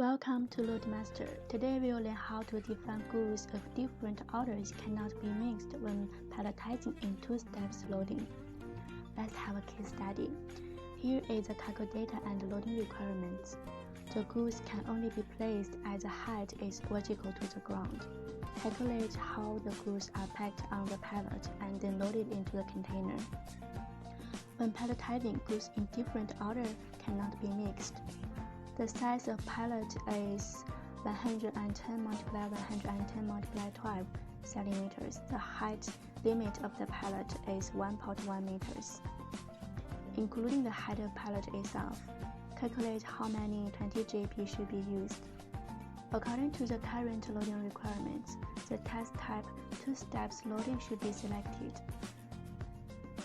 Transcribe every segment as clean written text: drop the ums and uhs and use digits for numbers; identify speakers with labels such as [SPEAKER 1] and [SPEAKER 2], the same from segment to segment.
[SPEAKER 1] Welcome to Loadmaster. Today we will learn how to define goods of different orders cannot be mixed when palletizing in two steps loading. Let's have a case study. Here is the cargo data and loading requirements. The goods can only be placed as the height is vertical to the ground. Calculate how the goods are packed on the pallet and then loaded into the container. When palletizing, goods in different order cannot be mixed. The size of pallet is 110 multiplied 110 multiplied 12 centimeters. The height limit of the pallet is 1.1 meters. Including the height of pallet itself, calculate how many 20 GP should be used. According to the current loading requirements, the test type 2 steps loading should be selected.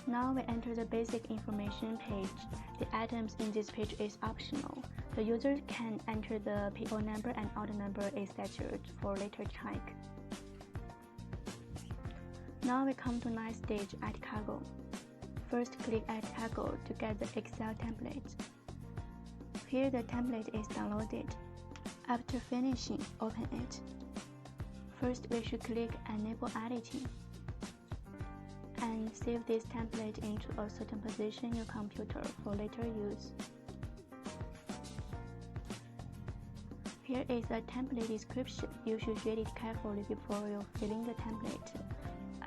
[SPEAKER 1] Now we enter the basic information page. The items in this page is optional. The user can enter the PO number and order number etc. for later check. Now we come to next stage, Add Cargo. First click Add Cargo to get the Excel template. Here the template is downloaded. After finishing, open it. First we should click Enable Editing and save this template into a certain position in your computer for later use. Here is a template description. You should read it carefully before you fill in the template.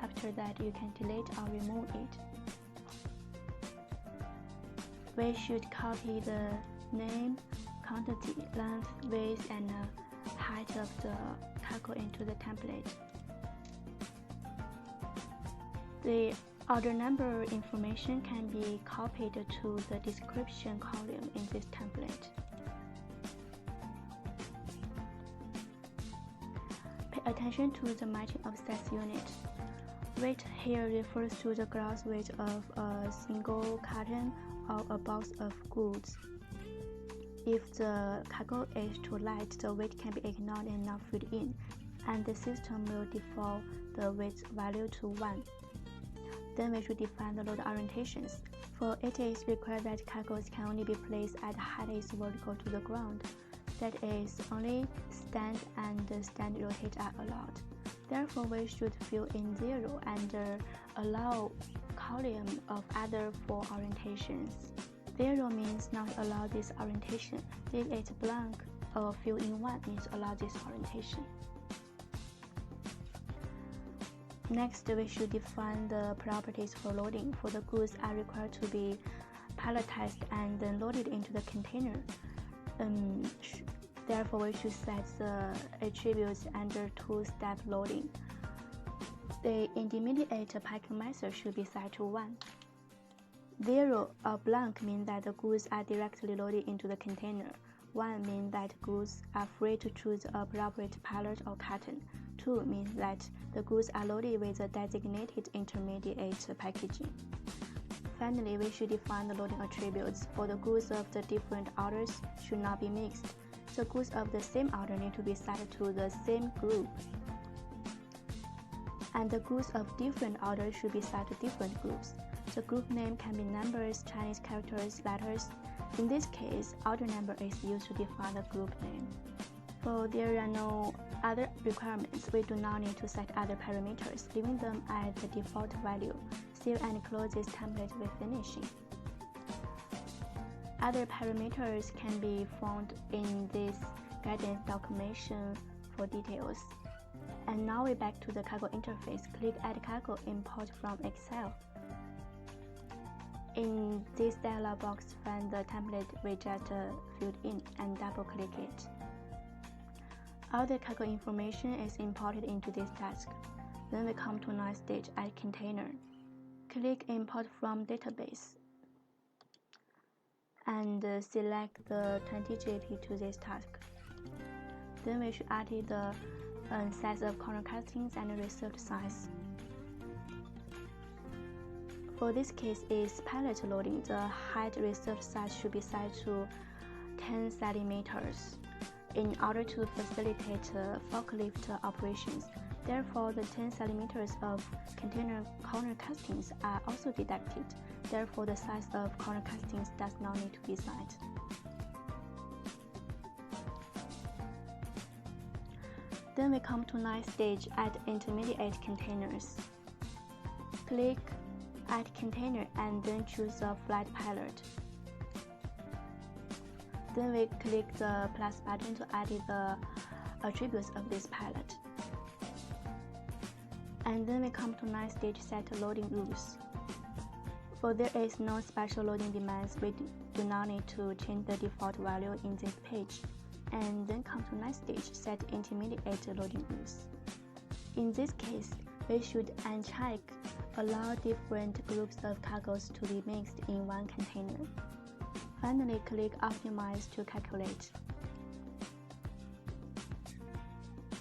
[SPEAKER 1] After that, you can delete or remove it. We should copy the name, quantity, length, width, and height of the cargo into the template. The order number information can be copied to the description column in this template. Pay attention to the matching of size unit. Weight here refers to the gross weight of a single carton or a box of goods. If the cargo is too light, the weight can be ignored and not filled in, and the system will default the weight value to 1. Then we should define the load orientations. For it is required that cargoes can only be placed at height is vertical to the ground. That is, only stand and stand rotate are allowed. Therefore, we should fill in 0 and allow column of other 4 orientations. 0 means not allow this orientation. Leave it blank or fill in 1 means allow this orientation. Next, we should define the properties for loading. For the goods are required to be palletized and then loaded into the container. Therefore, we should set the attributes under 2-step loading. The intermediate packing method should be set to 1. 0 or blank means that the goods are directly loaded into the container. 1 means that goods are free to choose the appropriate pallet or carton. 2 means that the goods are loaded with a designated intermediate packaging. Finally, we should define the loading attributes. For the goods of the different orders should not be mixed. The goods of the same order need to be set to the same group. And the goods of different orders should be set to different groups. The group name can be numbers, Chinese characters, letters. In this case, order number is used to define the group name. For there are no other requirements, we do not need to set other parameters, leaving them at the default value. Save and close this template with finishing. Other parameters can be found in this guidance documentation for details. And now we're back to the cargo interface. Click Add Cargo, Import from Excel. In this dialog box, find the template we just filled in and double-click it. All the cargo information is imported into this task. Then we come to next stage, Add Container. Click Import from Database and select the 20 GP to this task. Then we should add the size of corner castings and the reserved size. For this case is pallet loading, the height reserved size should be set to 10 centimeters in order to facilitate forklift operations. Therefore, the 10 centimeters of container corner castings are also deducted. Therefore, the size of corner castings does not need to be set. Then we come to next stage, add intermediate containers. Click Add Container and then choose a flat palette. Then we click the plus button to add the attributes of this palette. And then we come to next stage, set loading rules. For there is no special loading demands, we do not need to change the default value in this page. And then come to next stage, set intermediate loading rules. In this case, we should uncheck allow different groups of cargoes to be mixed in one container. Finally, click Optimize to calculate.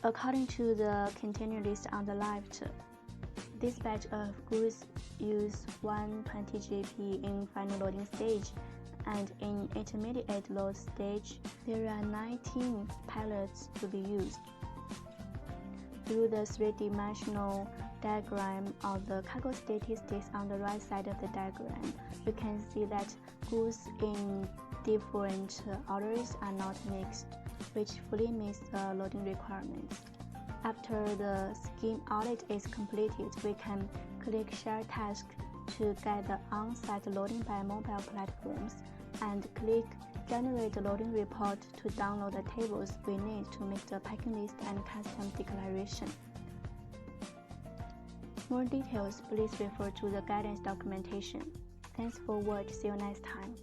[SPEAKER 1] According to the container list on the left, this batch of goods use 120 GP in final loading stage, and in intermediate load stage, there are 19 pallets to be used. Through the three-dimensional diagram of the cargo statistics on the right side of the diagram, you can see that goods in different orders are not mixed, which fully meets the loading requirements. After the scheme audit is completed, we can click Share Task to get the on-site loading by mobile platforms, and click Generate Loading Report to download the tables we need to make the packing list and custom declaration. More details, please refer to the guidance documentation. Thanks for watching. See you next time.